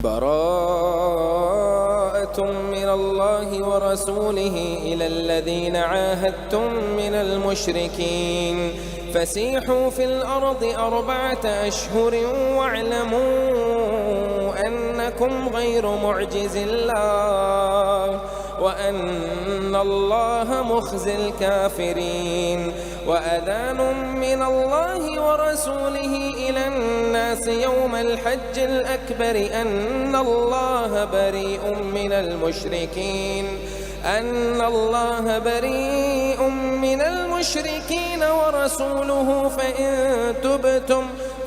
براءة من الله ورسوله إلى الذين عاهدتم من المشركين فسيحوا في الأرض 4 أشهر واعلموا أنكم غير معجز الله وأن الله مخزي الكافرين. وأذان من الله ورسوله إلى الناس يوم الحج الأكبر أن الله بريء من المشركين ورسوله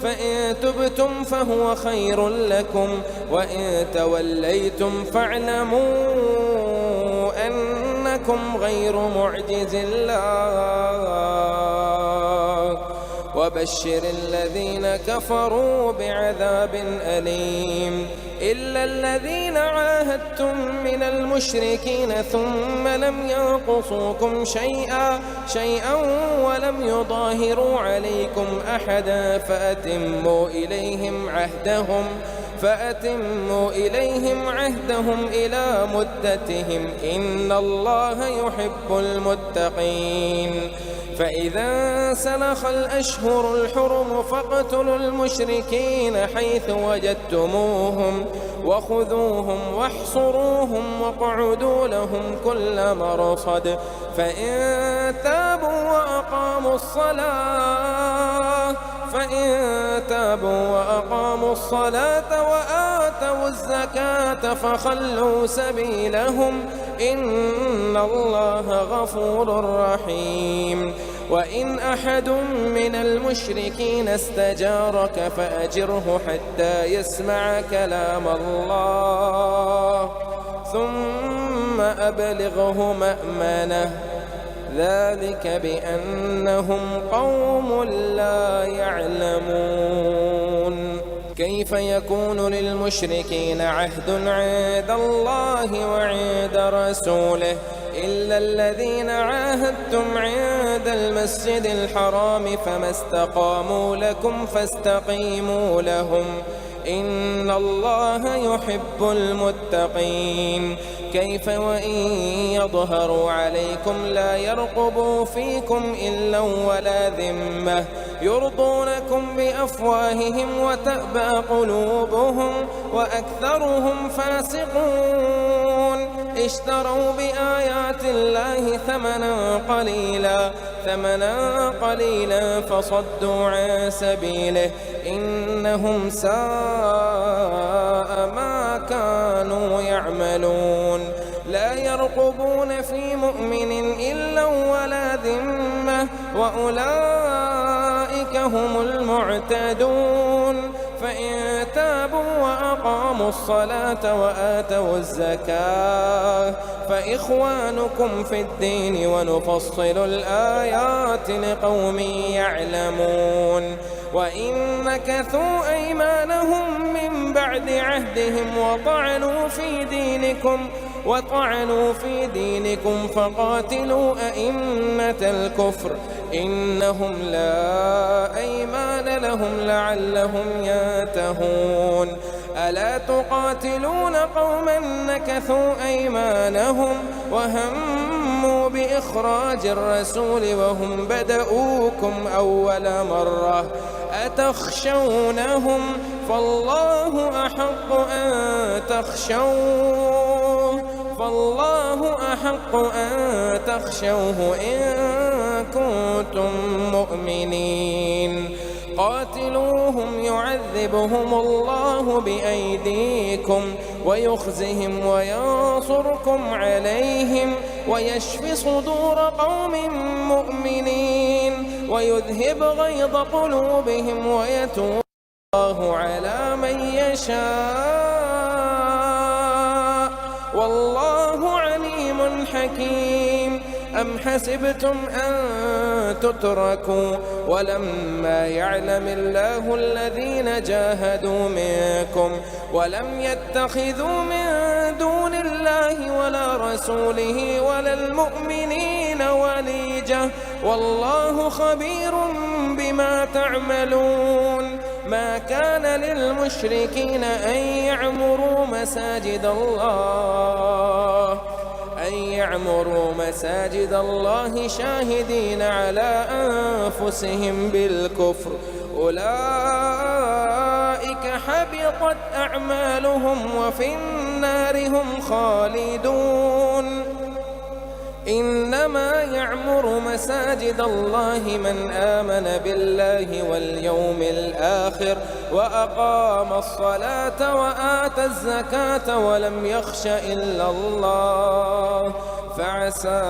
فإن تبتم فهو خير لكم وإن توليتم فاعلموا أنكم غير معجز الله وبشر الذين كفروا بعذاب أليم إلا الذين عاهدتم من المشركين ثم لم ينقصوكم شيئا ولم يظاهروا عليكم أحدا فأتموا إليهم عهدهم إلى مدتهم إن الله يحب المتقين. فإذا سلخ الأشهر الحرم فاقتلوا المشركين حيث وجدتموهم وخذوهم واحصروهم واقعدوا لهم كل مرصد فإن تابوا وأقاموا الصلاة وآتوا الزكاة فخلوا سبيلهم إن الله غفور رحيم. وإن أحد من المشركين استجارك فأجره حتى يسمع كلام الله ثم أبلغه مأمنه ذلك بأنهم قوم لا يعلمون. كيف يكون للمشركين عهد عند الله وعند رسوله إلا الذين عاهدتم عند المسجد الحرام فما استقاموا لكم فاستقيموا لهم إن الله يحب المتقين. كيف وإن يظهروا عليكم لا يرقبوا فيكم إلا ولا ذمة يرضونكم بأفواههم وتأبى قلوبهم وأكثرهم فاسقون. اشتروا بآيات الله ثمنا قليلا فصدوا عن سبيله إنهم ساء ما كانوا يعملون. لا يرقبون في مؤمن إلا ولا ذمة وأولئك هم المعتدون. فإن تابوا وأقاموا الصلاة وآتوا الزكاة فإخوانكم في الدين ونفصل الآيات لقوم يعلمون. وإن نكثوا أيمانهم من بعد عهدهم وطعنوا في دينكم فقاتلوا أئمة الكفر إنهم لا أيمان لهم لعلهم ينتهون. ألا تقاتلون قوما نكثوا أيمانهم وهموا بإخراج الرسول وهم بدؤوكم أول مرة أتخشونهم فالله أحق أن تخشوه إن كنتم مؤمنين. قاتلوهم يعذبهم الله بأيديكم ويخزهم وينصركم عليهم ويشف صدور قوم مؤمنين ويذهب غيظ قلوبهم ويتوب الله على من يشاء والله عليم حكيم. أم حسبتم أن تتركوا ولما يعلم الله الذين جاهدوا منكم ولم يتخذوا من دون الله ولا رسوله ولا المؤمنين وليجة والله خبير بما تعملون. ما كان للمشركين أن يعمروا مساجد الله شاهدين على أنفسهم بالكفر، أولئك حبطت أعمالهم وفي النار هم خالدون. إنما يعمر مساجد الله من آمن بالله واليوم الآخر وأقام الصلاة وآتى الزكاة ولم يخش إلا الله، فعسى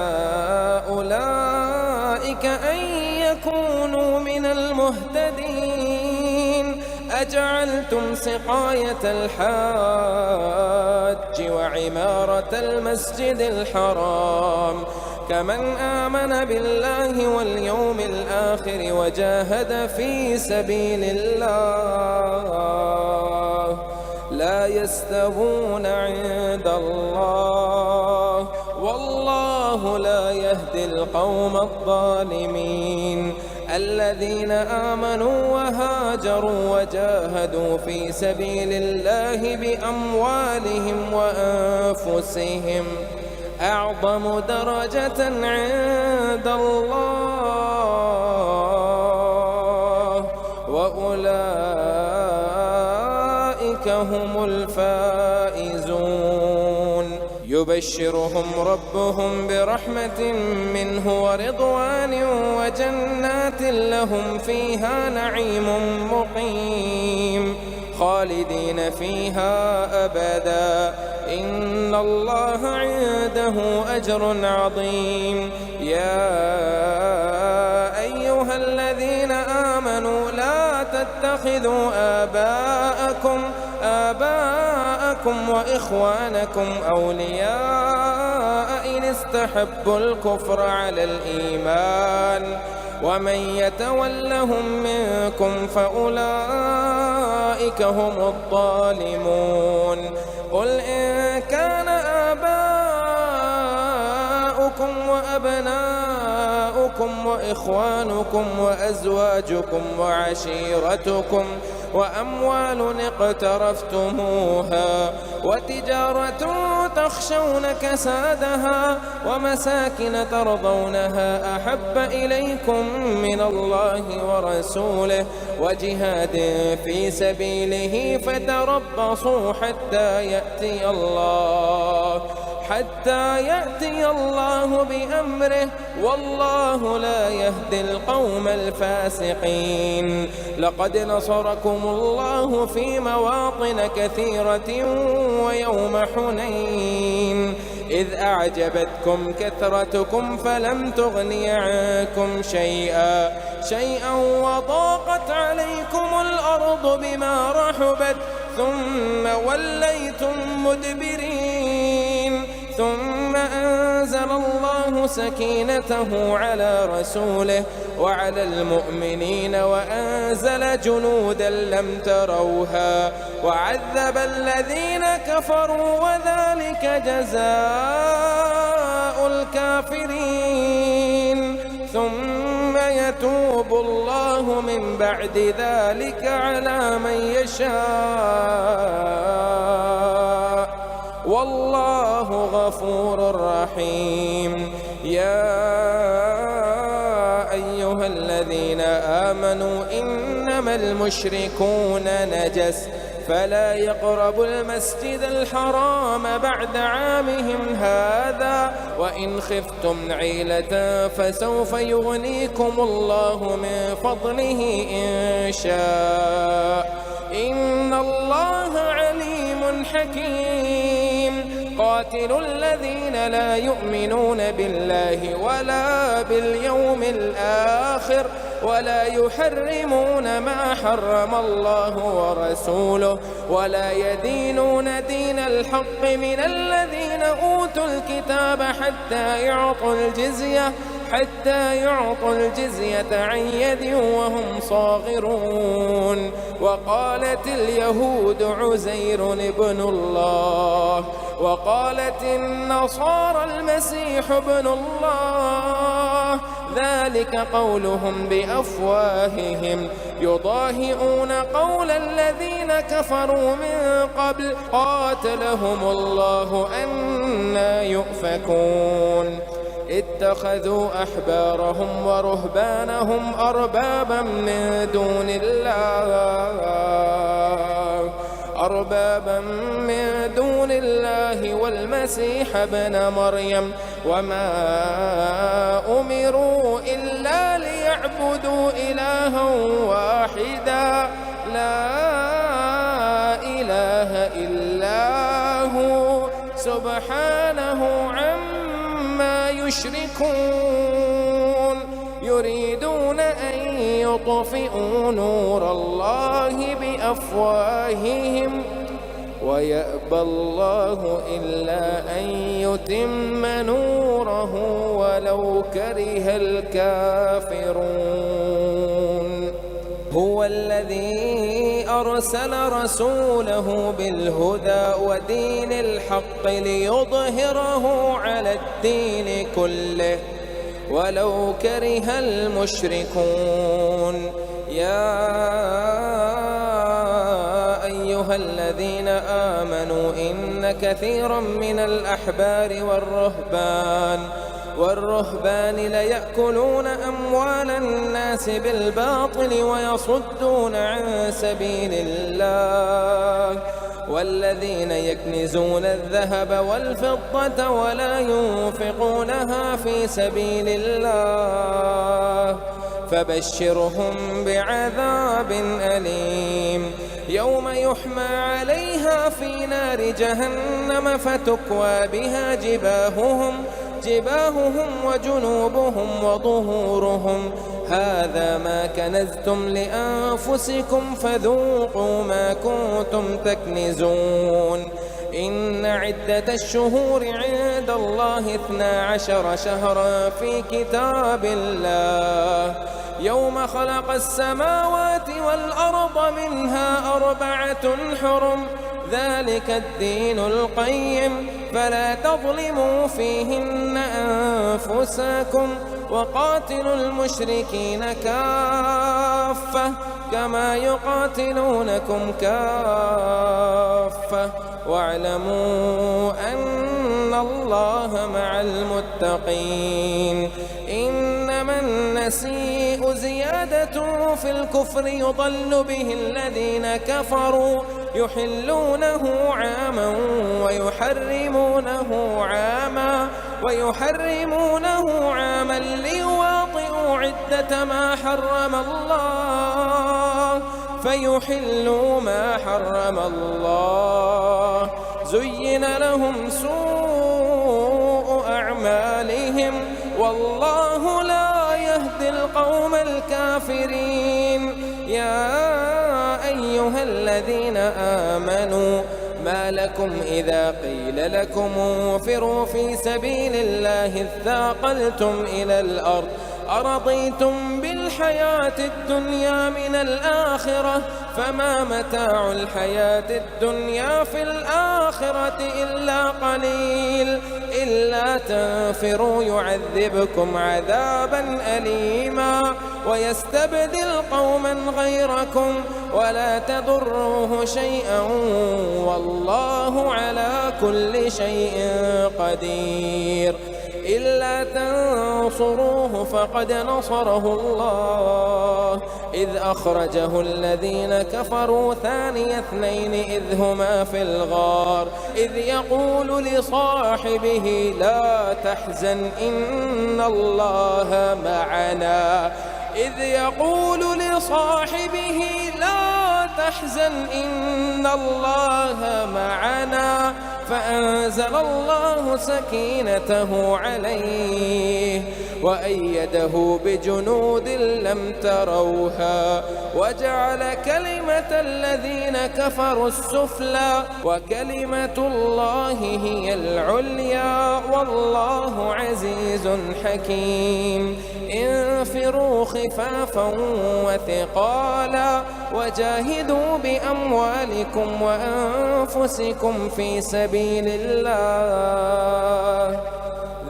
أولئك أن يكونوا من المهتدين. أجعلتم سقاية الحاج وعمارة المسجد الحرام كمن آمن بالله واليوم الآخر وجاهد في سبيل الله لا يستوون عند الله، والله لا يهدي القوم الظالمين. الذين آمنوا وهاجروا وجاهدوا في سبيل الله بأموالهم وأنفسهم أعظم درجة عند الله، وأولئك هم الفائزون. يبشرهم ربهم برحمة منه ورضوان وجنات لهم فيها نعيم مقيم خالدين فيها أبدا، إن الله عنده أجر عظيم. يا أيها الذين آمنوا لا تتخذوا آباءكم وإخوانكم أولياء إن استحبوا الكفر على الإيمان، ومن يتولهم منكم فأولئك هم الظالمون. قل إن كان آباؤكم وأبناؤكم وإخوانكم وأزواجكم وعشيرتكم وأموال اقترفتموها وتجارة تخشون كسادها ومساكن ترضونها أحب إليكم من الله ورسوله وجهاد في سبيله فتربصوا حتى يأتي الله بأمره، والله لا يهدي القوم الفاسقين. لقد نصركم الله في مواطن كثيرة ويوم حنين إذ أعجبتكم كثرتكم فلم تغني عنكم شيئا وضاقت عليكم الأرض بما رحبت ثم وليتم مدبرين، ثم أنزل الله سكينته على رسوله وعلى المؤمنين وأنزل جنودا لم تروها وعذب الذين كفروا وذلك جزاء الكافرين. ثم يتوب الله من بعد ذلك على من يشاء، والله غفور رحيم. يا أيها الذين آمنوا إنما المشركون نجس فلا يقربوا المسجد الحرام بعد عامهم هذا، وإن خفتم عيلة فسوف يغنيكم الله من فضله إن شاء، إن الله عليم حكيم. قاتلوا الذين لا يؤمنون بالله ولا باليوم الآخر ولا يحرمون ما حرم الله ورسوله ولا يدينون دين الحق من الذين أوتوا الكتاب حتى يعطوا الجزية عن يد وهم صاغرون. وقالت اليهود عزير ابن الله وقالت النصارى المسيح ابن الله، ذلك قولهم بأفواههم يضاهئون قول الذين كفروا من قبل قاتلهم الله أنى يؤفكون اتخذوا أحبارهم ورهبانهم أربابا من دون الله والمسيح ابن مريم وما أمروا إلا ليعبدوا إلها واحدا لا إله إلا هو سبحانه عما يشركون يريدون أن يطفئوا نور الله بأفواههم ويأبى الله إلا أن يتم نوره ولو كره الكافرون هو الذي أرسل رسوله بالهدى ودين الحق ليظهره على الدين كله ولو كره المشركون يا أيها الذين آمنوا إن كثيرا من الأحبار والرهبان ليأكلون أموال الناس بالباطل ويصدون عن سبيل الله والذين يكنزون الذهب والفضة ولا ينفقونها في سبيل الله فبشرهم بعذاب أليم يوم يحمى عليها في نار جهنم فتكوى بها جباههم وجنوبهم وظهورهم هذا ما كنزتم لأنفسكم فذوقوا ما كنتم تكنزون إن عدة الشهور عند الله 12 شهرا في كتاب الله يوم خلق السماوات والأرض منها 4 حرم ذلك الدين القيم فلا تظلموا فيهن أنفسكم وقاتلوا المشركين كافة كما يقاتلونكم كافة واعلموا أن الله مع المتقين إنما النسيء زيادة في الكفر يضل به الذين كفروا يحلونه عاما ويحرمونه عاما ليواطئوا عدة ما حرم الله فيحلوا ما حرم الله زين لهم سوء أعمالهم والله لا يهدي القوم الكافرين يا أيها الذين آمنوا ما لكم إذا قيل لكم انفروا في سبيل الله اثاقلتم إلى الأرض أرضيتم بالحياة الدنيا من الآخرة فما متاع الحياة الدنيا في الآخرة إلا قليل إلا تنفروا يعذبكم عذابا أليما ويستبدل قوما غيركم ولا تضروه شيئا والله على كل شيء قدير إلا تنصروه فقد نصره الله إذ أخرجه الذين كفروا ثاني اثنين إذ هما في الغار إذ يقول لصاحبه لا تحزن إن الله معنا إذ يقول لصاحبه لا تحزن إن الله معنا فأنزل الله سكينته عليه وأيده بجنود لم تروها وجعل كلمة الذين كفروا السفلى وكلمة الله هي العليا والله عزيز حكيم انفروا خفافا وثقالا وجاهدوا بأموالكم وأنفسكم في سبيل الله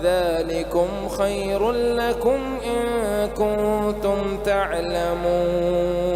ذلكم خير لكم إن كنتم تعلمون.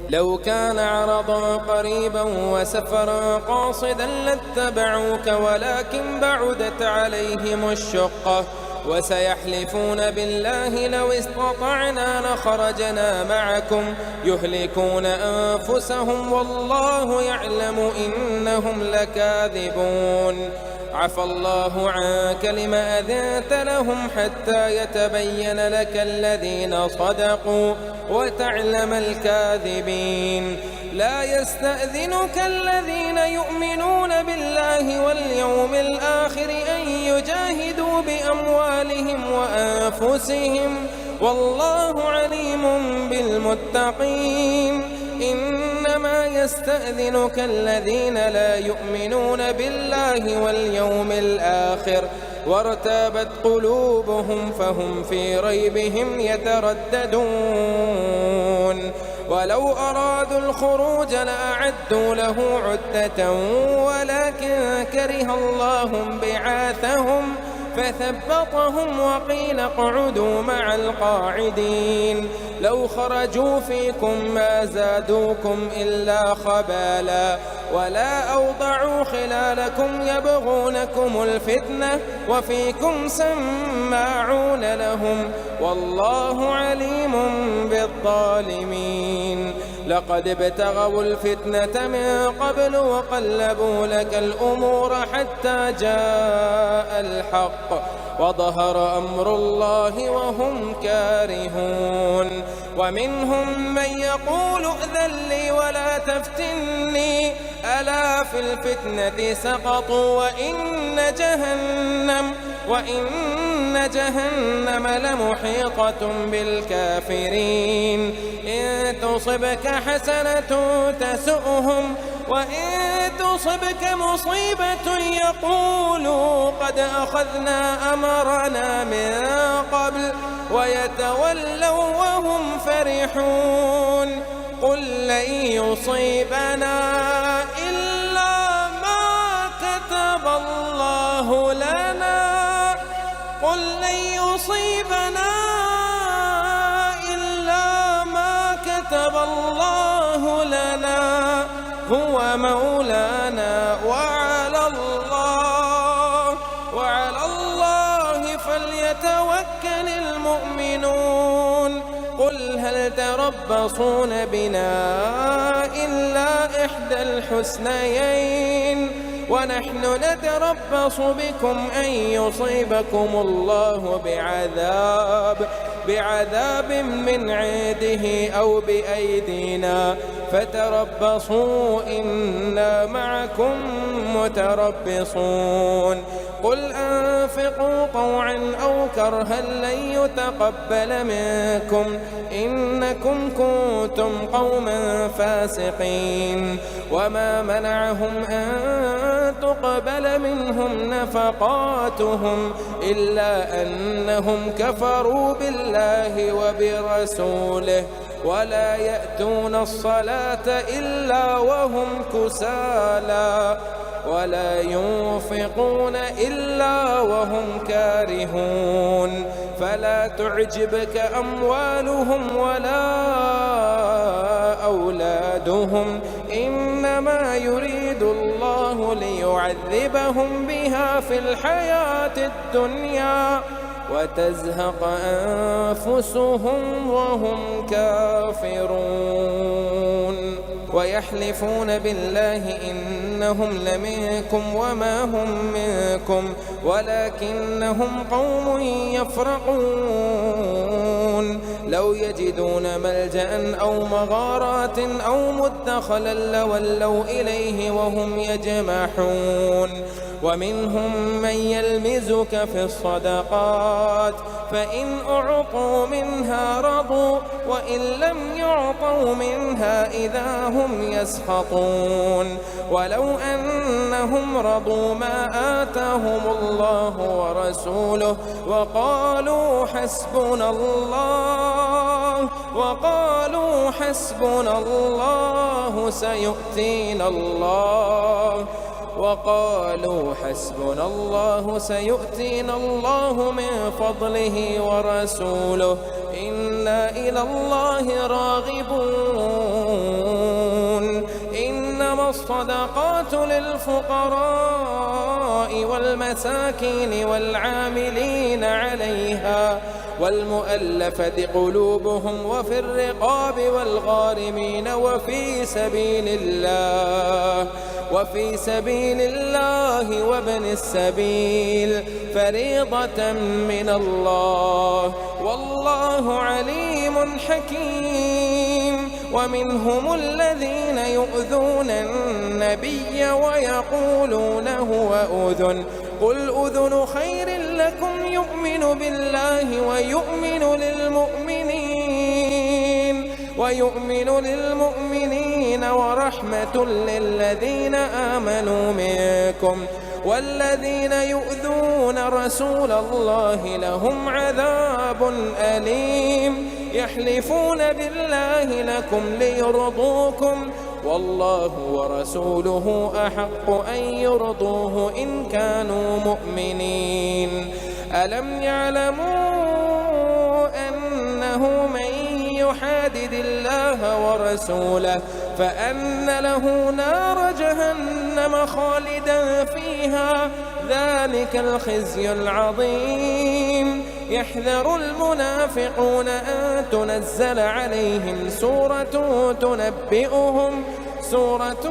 لو كان عرضا قريبا وسفرا قاصدا لاتبعوك ولكن بعدت عليهم الشقة وسيحلفون بالله لو استطعنا لخرجنا معكم يهلكون أنفسهم والله يعلم إنهم لكاذبون. عفى الله عنك لما أذنت لهم حتى يتبين لك الذين صدقوا وتعلم الكاذبين. لا يستأذنك الذين يؤمنون بالله واليوم الآخر أن يجاهدوا بأموالهم وأنفسهم والله عليم بالمتقين. إنما يستأذنك الذين لا يؤمنون بالله واليوم الآخر وارتابت قلوبهم فهم في ريبهم يترددون. ولو أرادوا الخروج لأعدوا له عدة ولكن كره الله بعاثهم فثبطهم وقيل اقعدوا مع القاعدين. لو خرجوا فيكم ما زادوكم إلا خبالا ولا أوضعوا خلالكم يبغونكم الفتنة وفيكم سماعون لهم والله عليم بالظالمين. لقد ابتغوا الفتنة من قبل وقلبوا لك الأمور حتى جاء الحق وظهر أمر الله وهم كارهون. ومنهم من يقول ائذن لي ولا تفتني ألا في الفتنة سقطوا وإن جهنم لمحيطة بالكافرين. إن تصبك حسنة تسؤهم وإن تصبك مصيبة يقولوا قد أخذنا أمرنا من قبل ويتولوا وهم فرحون. قل لن يصيبنا إلا ما كتب الله لنا قل لن يصيبنا إلا ما كتب الله لنا هو مولانا وعلى الله فليتوكل المؤمنون. قل هل تربصون بنا إلا إحدى الحسنيين ونحن نتربص بكم أن يصيبكم الله بعذاب من عنده أو بأيدينا فتربصوا إنا معكم متربصون. قل أنفقوا طوعا أو كرها لن يتقبل منكم إنكم كنتم قوما فاسقين. وما منعهم أن تقبل منهم نفقاتهم إلا أنهم كفروا بالله وبرسوله ولا يأتون الصلاة إلا وهم كسالى ولا ينفقون إلا وهم كارهون. فلا تعجبك أموالهم ولا أولادهم إنما يريد الله ليعذبهم بها في الحياة الدنيا وتزهق أنفسهم وهم كافرون. ويحلفون بالله إنهم لمنكم وما هم منكم ولكنهم قوم يفرقون. لو يجدون ملجأ أو مغارات أو مدخلا لولوا إليه وهم يجمحون. ومنهم من يلمزك في الصدقات فإن أعطوا منها رضوا وإن لم يعطوا منها إذا هم يسخطون. ولو أنهم رضوا ما آتاهم الله ورسوله وقالوا حسبنا الله سيؤتينا الله وقالوا حسبنا الله سيؤتينا الله من فضله ورسوله إنا إلى الله راغبون. إنما الصدقات للفقراء والمساكين والعاملين عليها والمؤلفة قلوبهم وفي الرقاب والغارمين وفي سبيل الله وابن السبيل فريضة من الله والله عليم حكيم. ومنهم الذين يؤذون النبي ويقولون هو أذن قل أذن خير لكم يؤمن بالله ويؤمن للمؤمنين ورحمة للذين آمنوا منكم والذين يؤذون رسول الله لهم عذاب أليم. يحلفون بالله لكم ليرضوكم والله ورسوله أحق أن يرضوه إن كانوا مؤمنين. ألم يعلموا أنه من يحادد الله ورسوله فأن له نار جهنم خالدا فيها ذلك الخزي العظيم. يحذر المنافقون أن تنزل عليهم سورة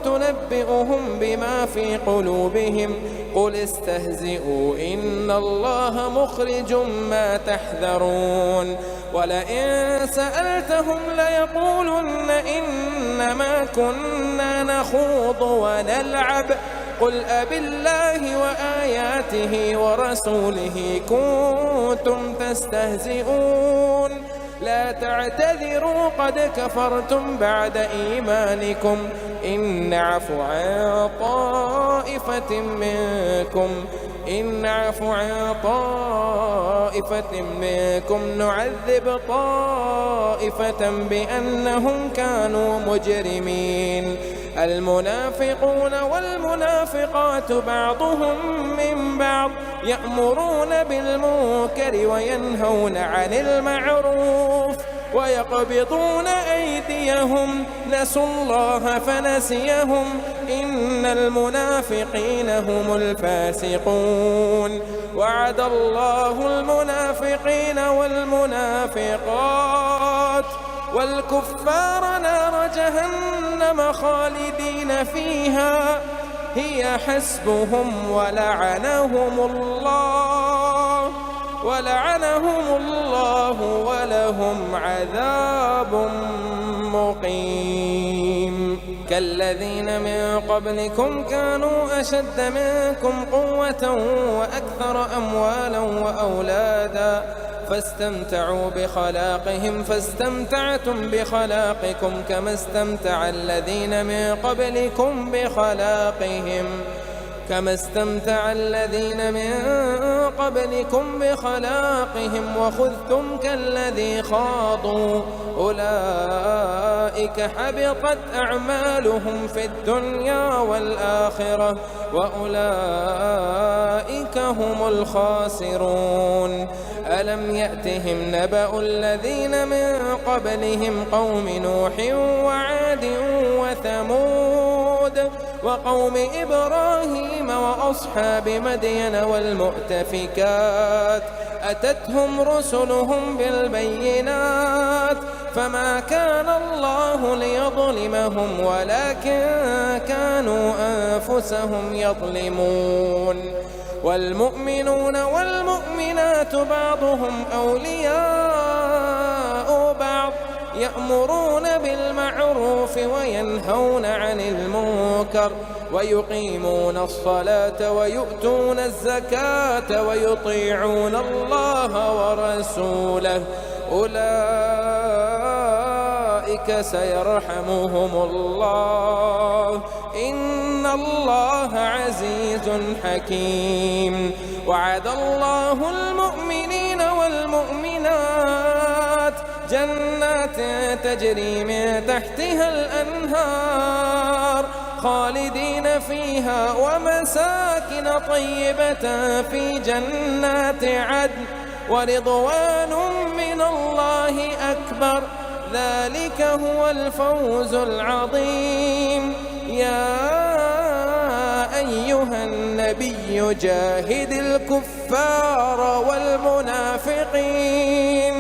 تنبئهم بما في قلوبهم قل استهزئوا إن الله مخرج ما تحذرون. ولئن سألتهم ليقولن إنما كنا نخوض ونلعب قل أبالله وآياته ورسوله كنتم تستهزئون لا تعتذروا قد كفرتم بعد إيمانكم إن نعفو عن طائفة منكم نعذب طائفة بأنهم كانوا مجرمين. المنافقون والمنافقات بعضهم من بعض يأمرون بالمنكر وينهون عن المعروف ويقبضون أيديهم نسوا الله فنسيهم إن المنافقين هم الفاسقون. وعد الله المنافقين والمنافقات والكفار نار جهنم خالدين فيها هي حسبهم ولعنهم الله ولهم عذاب مقيم. كالذين من قبلكم كانوا أشد منكم قوة وأكثر أموالا وأولادا فاستمتعوا بخلاقهم فاستمتعتم بخلاقكم كما استمتع الذين من قبلكم بخلاقهم وخذتم كالذي خاضوا أولئك حبطت أعمالهم في الدنيا والآخرة وأولئك هم الخاسرون. ألم يأتهم نبأ الذين من قبلهم قوم نوح وعاد وثمود وقوم إبراهيم وأصحاب مدين والمؤتفكات أتتهم رسلهم بالبينات فما كان الله ليظلمهم ولكن كانوا أنفسهم يظلمون. والمؤمنون والمؤمنات بعضهم أولياء بعض يأمرون بالمعروف وينهون عن المنكر ويقيمون الصلاة ويؤتون الزكاة ويطيعون الله ورسوله أولئك سيرحمهم الله إن الله عزيز حكيم. وعد الله المؤمنين والمؤمنات جنات تجري من تحتها الأنهار خالدين فيها ومساكن طيبة في جنات عدن ورضوان من الله أكبر ذلك هو الفوز العظيم. يا أيها النبي جاهد الكفار والمنافقين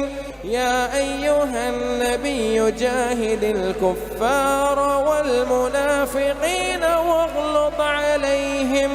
يا أيها النبي جاهد الكفار والمنافقين واغلظ عليهم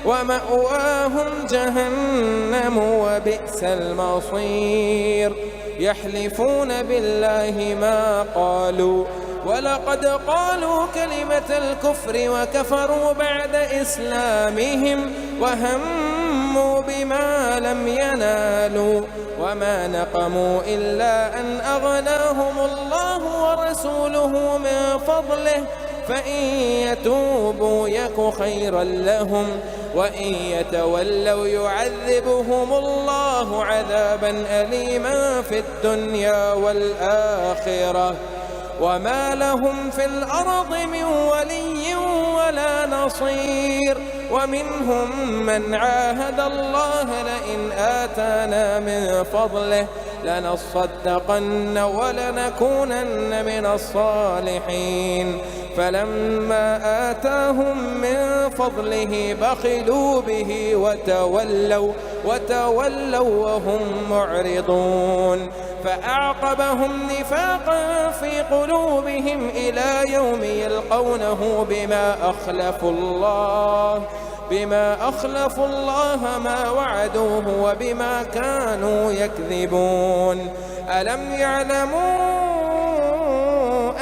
ومأواهم جهنم وبئس المصير. يحلفون بالله ما قالوا ولقد قالوا كلمة الكفر وكفروا بعد إسلامهم وهموا بما لم ينالوا وما نقموا إلا أن أغناهم الله ورسوله من فضله فإن يتوبوا يك خيرا لهم وإن يتولوا يعذبهم الله عذابا أليما في الدنيا والآخرة وما لهم في الأرض من ولي ولا نصير. ومنهم من عاهد الله لئن آتانا من فضله لنصدقن ولنكونن من الصالحين فلما آتاهم من فضله بخلوا به وتولوا وهم معرضون فأعقبهم نفاقا في قلوبهم إلى يوم يلقونه بما أخلفوا الله ما وعدوه وبما كانوا يكذبون. ألم يعلموا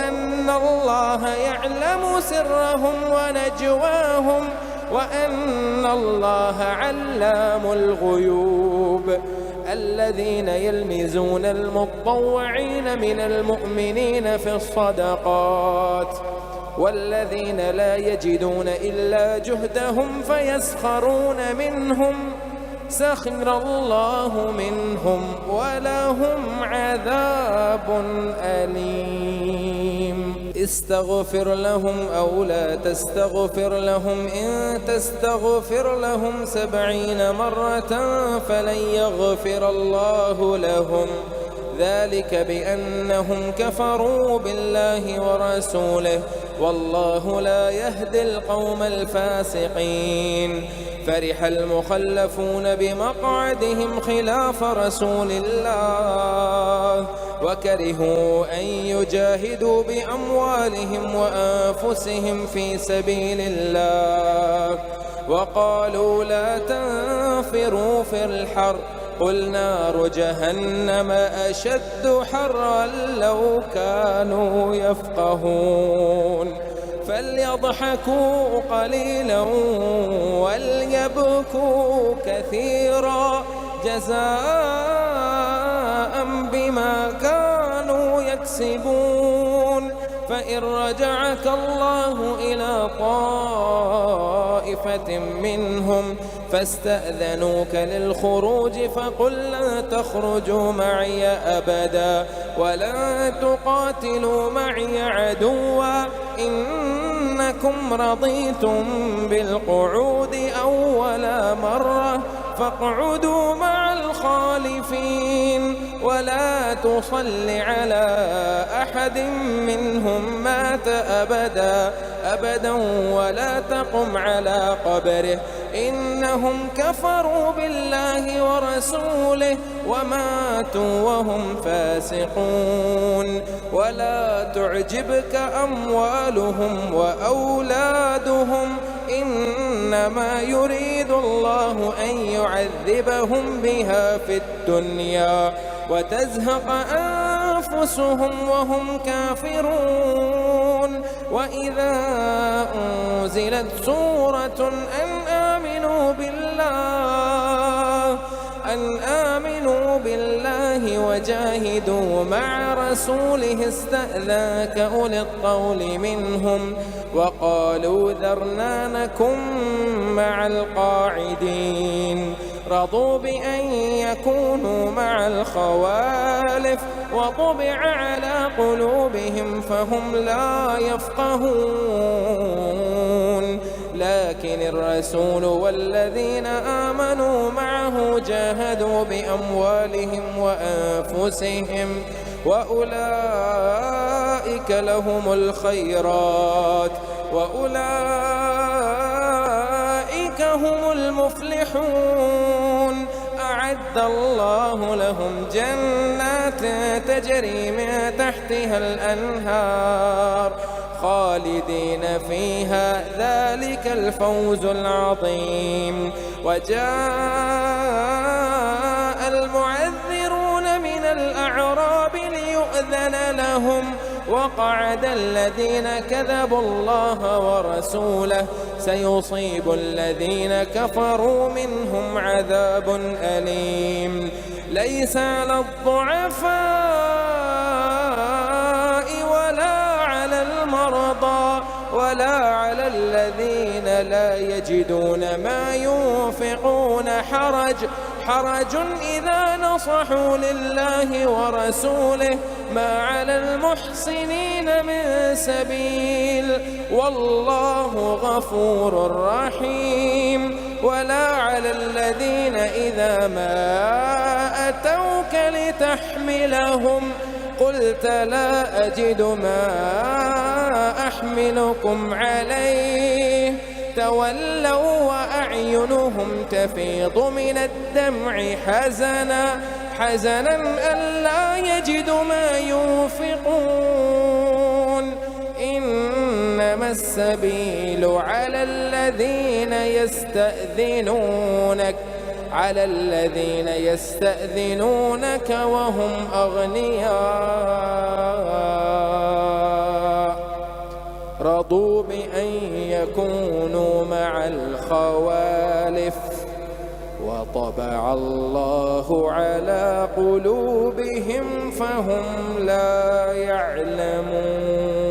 أن الله يعلم سرهم ونجواهم وأن الله علام الغيوب. الذين يلمزون المطوعين من المؤمنين في الصدقات والذين لا يجدون إلا جهدهم فيسخرون منهم سخر الله منهم ولهم عذاب أليم. استغفر لهم أو لا تستغفر لهم إن تستغفر لهم 70 مرة فلن يغفر الله لهم ذلك بأنهم كفروا بالله ورسوله والله لا يهدي القوم الفاسقين. فرح المخلفون بمقعدهم خلاف رسول الله وكرهوا أن يجاهدوا بأموالهم وأنفسهم في سبيل الله وقالوا لا تنفروا في الحر قل نار جهنم أشد حرا لو كانوا يفقهون. فليضحكوا قليلا وليبكوا كثيرا جزاء بما كانوا يكسبون. فإن رجعك الله إلى طائفة منهم فاستأذنوك للخروج فقل لا تخرجوا معي أبدا ولا تقاتلوا معي عدوا إنكم رضيتم بالقعود أول مرة فاقعدوا مع الخالفين ولا تصل على أحد منهم مات أبدا ولا تقم على قبره إنهم كفروا بالله ورسوله وماتوا وهم فاسقون. ولا تعجبك أموالهم وأولادهم إنما يريد الله أن يعذبهم بها في الدنيا وتزهق أنفسهم وهم كافرون. وإذا أنزلت سورة أن آمنوا بالله وجاهدوا مع رسوله استأذنك أولي الطول منهم وقالوا ذرنا نكن مع القاعدين. رضوا بأن يكونوا مع الخوالف وطبع على قلوبهم فهم لا يفقهون. لكن الرسول والذين آمنوا معه جاهدوا بأموالهم وأنفسهم وأولئك لهم الخيرات وأولئك هم المفلحون. أعد الله لهم جنات تجري من تحتها الأنهار خالدين فيها ذلك الفوز العظيم. وجاء المعذرون من الأعراب ليؤذن لهم وقعد الذين كذبوا الله ورسوله سيصيب الذين كفروا منهم عذاب أليم. ليس على الضعفاء ولا على المرضى ولا على الذين لا يجدون ما ينفقون حرج إذا نصحوا لله ورسوله ما على المحسنين من سبيل والله غفور رحيم. ولا على الذين إذا ما أتوك لتحملهم قلت لا أجد ما أحملكم عليه تولوا وأعينهم تفيض من الدمع حزنا ألا يجدوا ما ينفقون. إنما السبيل على الذين يستأذنونك وهم أغنياء رضوا بأن يكونوا مع الخوالف وطبع الله على قلوبهم فهم لا يعلمون.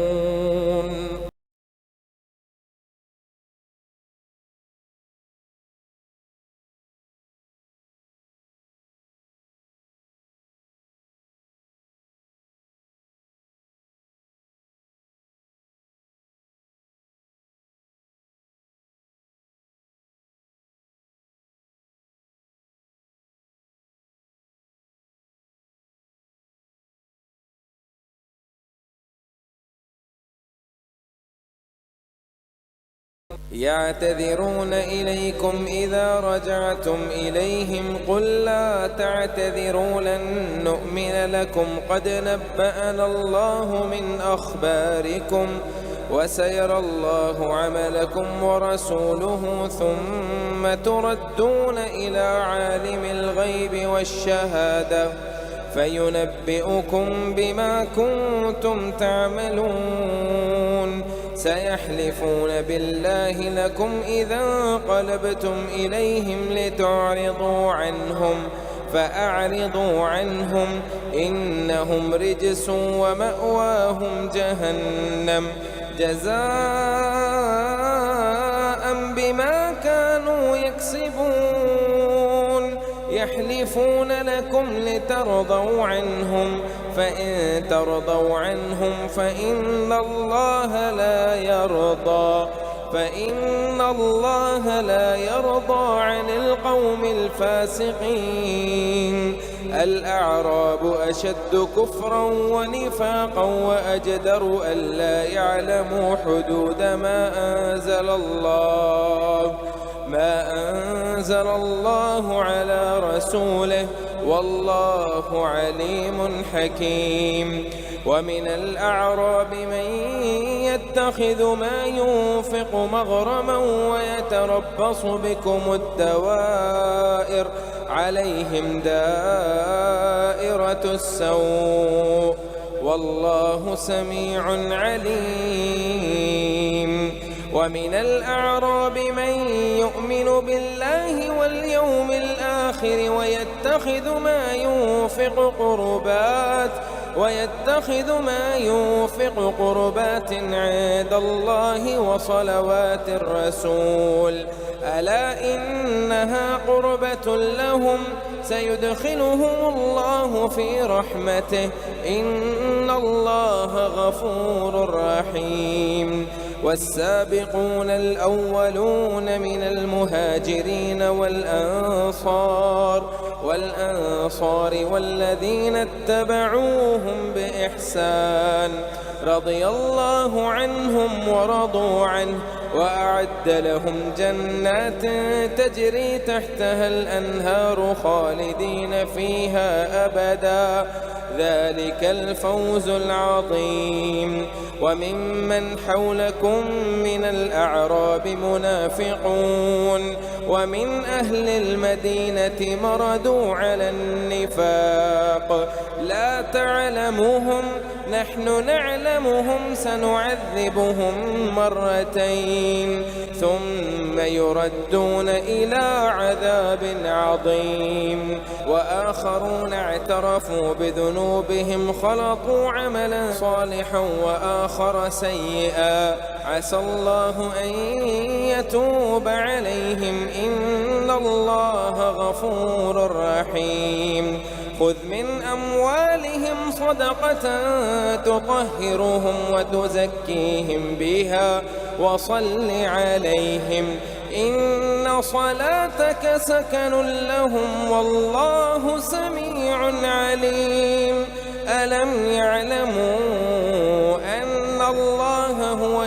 يعتذرون إليكم إذا رجعتم إليهم قل لا تعتذروا لن نؤمن لكم قد نبأنا الله من أخباركم وسيرى الله عملكم ورسوله ثم تردون إلى عالم الغيب والشهادة فينبئكم بما كنتم تعملون. سيحلفون بالله لكم إذا انقلبتم إليهم لتعرضوا عنهم فأعرضوا عنهم إنهم رجس ومأواهم جهنم جزاء بما كانوا يكسبون. يحلفون لكم لترضوا عنهم فإن ترضوا عنهم فإن الله لا يرضى عن القوم الفاسقين. الأعراب أشد كفرا ونفاقا وأجدر ألا يعلموا حدود ما أنزل الله على رسوله والله عليم حكيم. ومن الأعراب من يتخذ ما ينفق مغرما ويتربص بكم الدوائر عليهم دائرة السوء والله سميع عليم. ومن الأعراب من يؤمن بالله واليوم الآخر ويتخذ ما ينفق قربات عند الله وصلوات الرسول ألا إنها قربة لهم سيدخلهم الله في رحمته إن الله غفور رحيم. والسابقون الأولون من المهاجرين والأنصار والذين اتبعوهم بإحسان رضي الله عنهم ورضوا عنه وأعد لهم جنات تجري تحتها الأنهار خالدين فيها أبدا ذلك الفوز العظيم. وممن حولكم من الأعراب منافقون ومن أهل المدينة مردوا على النفاق لا تعلمهم نحن نعلمهم سنعذبهم مرتين ثم يردون إلى عذاب عظيم. وآخرون اعترفوا بذنوبهم خلطوا عملا صالحا وآخر سيئا عسى الله أن يتوب عليهم إن الله غفور رحيم. خذ من أموالهم صدقة تطهرهم وتزكيهم بها وصل عليهم إن صلاتك سكن لهم والله سميع عليم. ألم يعلموا أن الله هو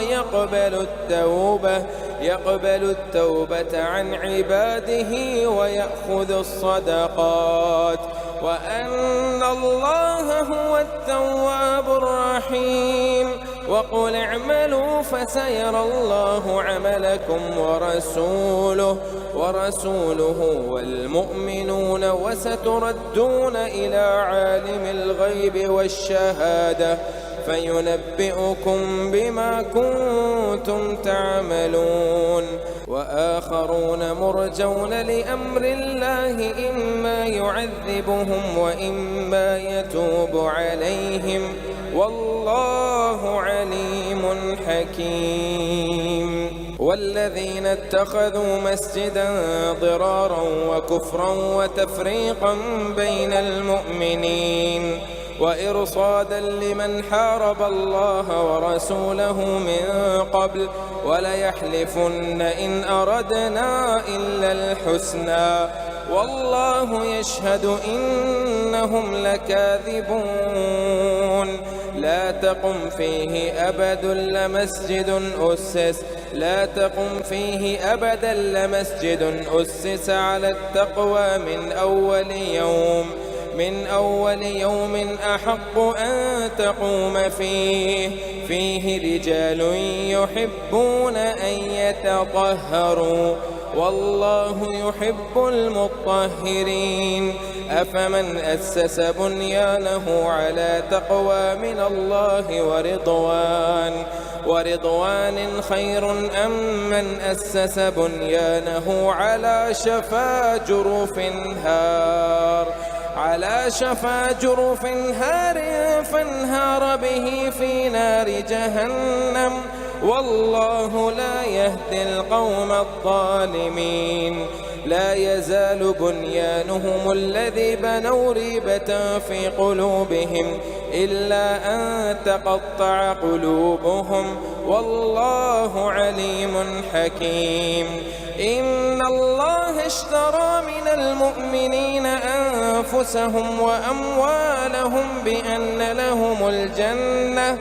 يقبل التوبة عن عباده ويأخذ الصدقات وأن الله هو التواب الرحيم. وقل اعملوا فسيرى الله عملكم ورسوله والمؤمنون وستردون إلى عالم الغيب والشهادة فينبئكم بما كنتم تعملون. وآخرون مرجون لأمر الله إما يعذبهم وإما يتوب عليهم والله عليم حكيم. والذين اتخذوا مسجدا ضرارا وكفرا وتفريقا بين المؤمنين وإرصادا لمن حارب الله ورسوله من قبل وليحلفن إن أردنا إلا الحسنى والله يشهد إنهم لكاذبون. لا تقم فيه أبدا لمسجد أسس على التقوى من أول يوم أحق أن تقوم فيه رجال يحبون أن يتطهروا والله يحب المطهرين. أفمن أسس بنيانه على تقوى من الله ورضوان خير أم من أسس بنيانه على شفا جرف هار فانهار به في نار جهنم والله لا يهدي القوم الظالمين. لا يزال بنيانهم الذي بنوا ريبة في قلوبهم إلا أن تقطع قلوبهم والله عليم حكيم. إن الله اشترى من المؤمنين أنفسهم وأموالهم بأن لهم الجنة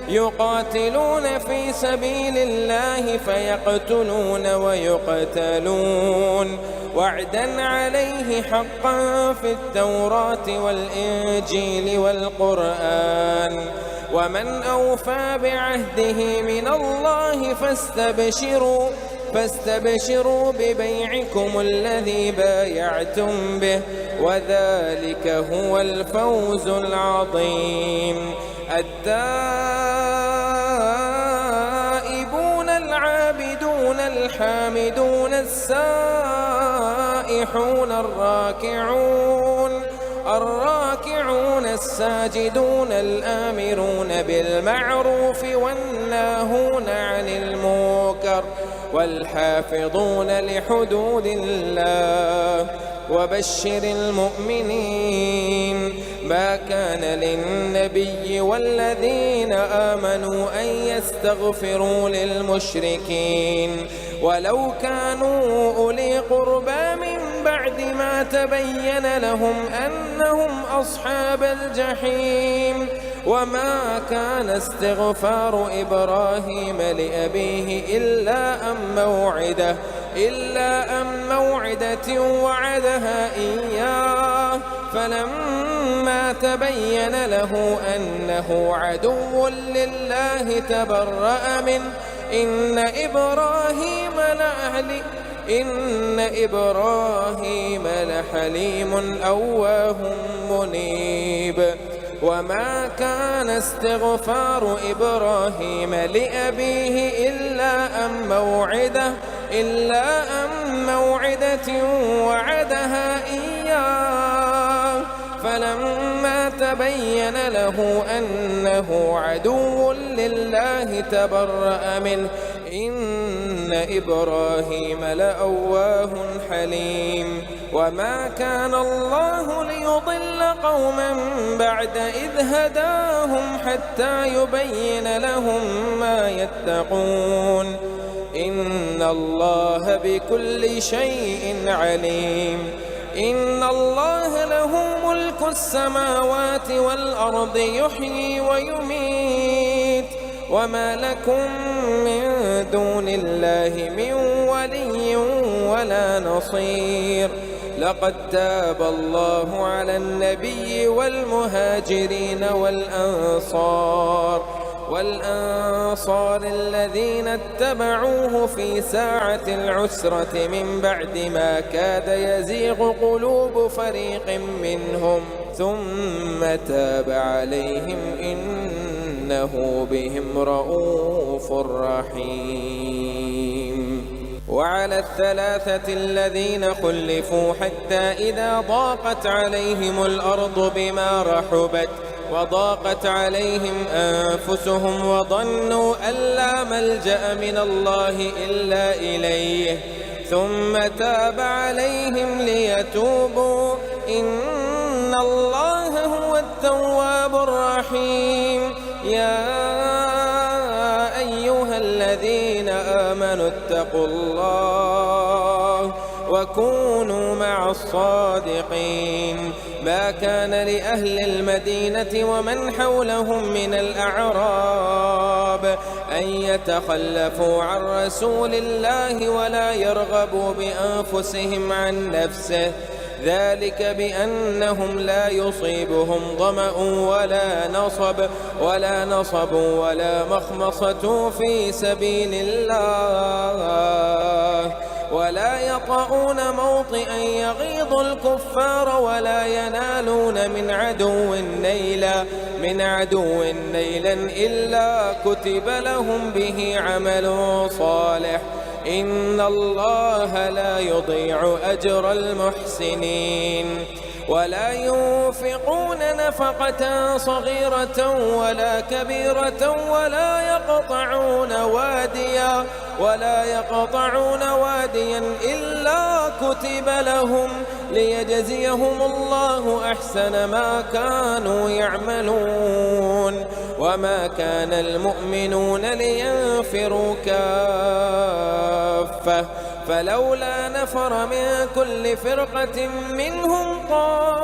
يقاتلون في سبيل الله فيقتلون ويقتلون وعدا عليه حقا في التوراة والإنجيل والقرآن. ومن أوفى بعهده من الله فاستبشروا ببيعكم الذي بايعتم به وذلك هو الفوز العظيم. التائبون العابدون الحامدون السائحون الراكعون الراكعون الساجدون الآمرون بالمعروف والناهون عن المنكر والحافظون لحدود الله وبشر المؤمنين. ما كان للنبي والذين آمنوا أن يستغفروا للمشركين ولو كانوا أولي قربى من بعد ما تبين لهم أنهم أصحاب الجحيم. وما كان استغفار إبراهيم لأبيه إلا أن موعدة وعدها إياه فلما تبين له أنه عدو لله تبرأ منه إن إبراهيم لحليم أواه منيب. وما كان استغفار إبراهيم لأبيه إلا أن موعدة وعدها إياه فلما تبين له أنه عدو لله تبرأ منه إن إبراهيم لأواه حليم. وما كان الله ليضل قوما بعد إذ هداهم حتى يبين لهم ما يتقون إن الله بكل شيء عليم. إن الله له ملك السماوات والأرض يحيي ويميت وما لكم من دون الله من ولي ولا نصير. لقد تاب الله على النبي والمهاجرين والأنصار الذين اتبعوه في ساعة العسرة من بعد ما كاد يزيغ قلوب فريق منهم ثم تاب عليهم إنه بهم رءوف رحيم. وعلى الثلاثة الذين خلفوا حتى إذا ضاقت عليهم الأرض بما رحبت وضاقت عليهم أنفسهم وظنوا أن لا ملجأ من الله إلا إليه ثم تاب عليهم ليتوبوا إن الله هو التواب الرحيم. يا أيها الذين آمنوا اتقوا الله وكونوا مع الصادقين. ما كان لأهل المدينة ومن حولهم من الأعراب أن يتخلفوا عن رسول الله ولا يرغبوا بأنفسهم عن نفسه ذلك بأنهم لا يصيبهم ظمأ ولا نصب ولا مخمصة في سبيل الله ولا يطؤون موطئا يغيظ الكفار ولا ينالون من عدو نيلا إلا كتب لهم به عمل صالح إن الله لا يضيع أجر المحسنين. ولا ينفقون نفقة صغيرة ولا كبيرة ولا يقطعون واديا إلا كتب لهم ليجزيهم الله أحسن ما كانوا يعملون. وما كان المؤمنون لينفروا كافة فلولا نفر من كل فرقة منهم طائفة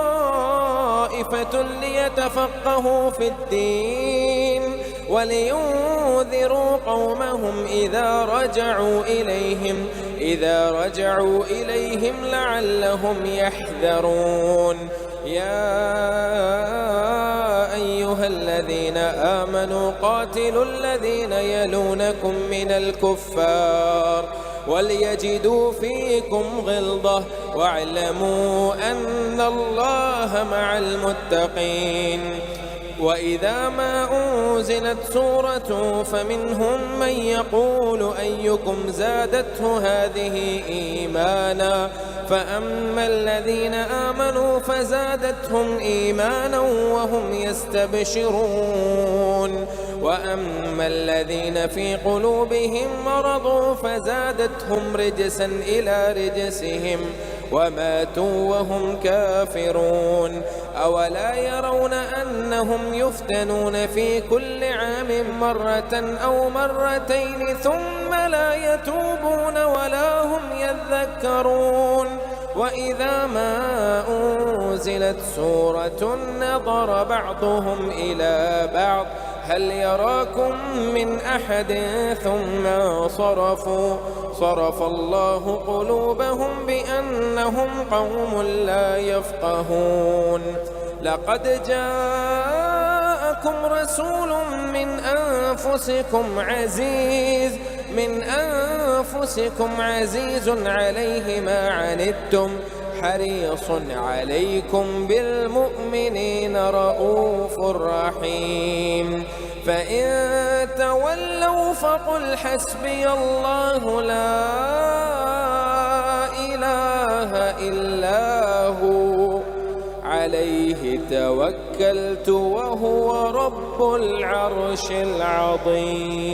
ليتفقهوا في الدين ولينذروا قومهم إذا رجعوا إليهم لعلهم يحذرون. يا أيها الذين آمنوا قاتلوا الذين يلونكم من الكفار وليجدوا فيكم غلظة واعلموا أن الله مع المتقين. وإذا ما أنزلت سورة فمنهم من يقول أيكم زادته هذه إيمانا فأما الذين آمنوا فزادتهم إيمانا وهم يستبشرون وأما الذين في قلوبهم مرض فزادتهم رجسا إلى رجسهم وماتوا وهم كافرون أولا يرون أنهم يفتنون في كل عام مرة أو مرتين ثم لا يتوبون ولا هم يذكرون وإذا ما أنزلت سورة نظر بعضهم إلى بعض هل يراكم من أحد ثم صرف الله قلوبهم بأنهم قوم لا يفقهون لقد جاءكم رسول من أنفسكم عزيز عليه ما عنتم حريص عليكم بالمؤمنين رؤوف رحيم فإن تولوا فقل حسبي الله لا إله إلا هو عليه توكلت وهو رب العرش العظيم.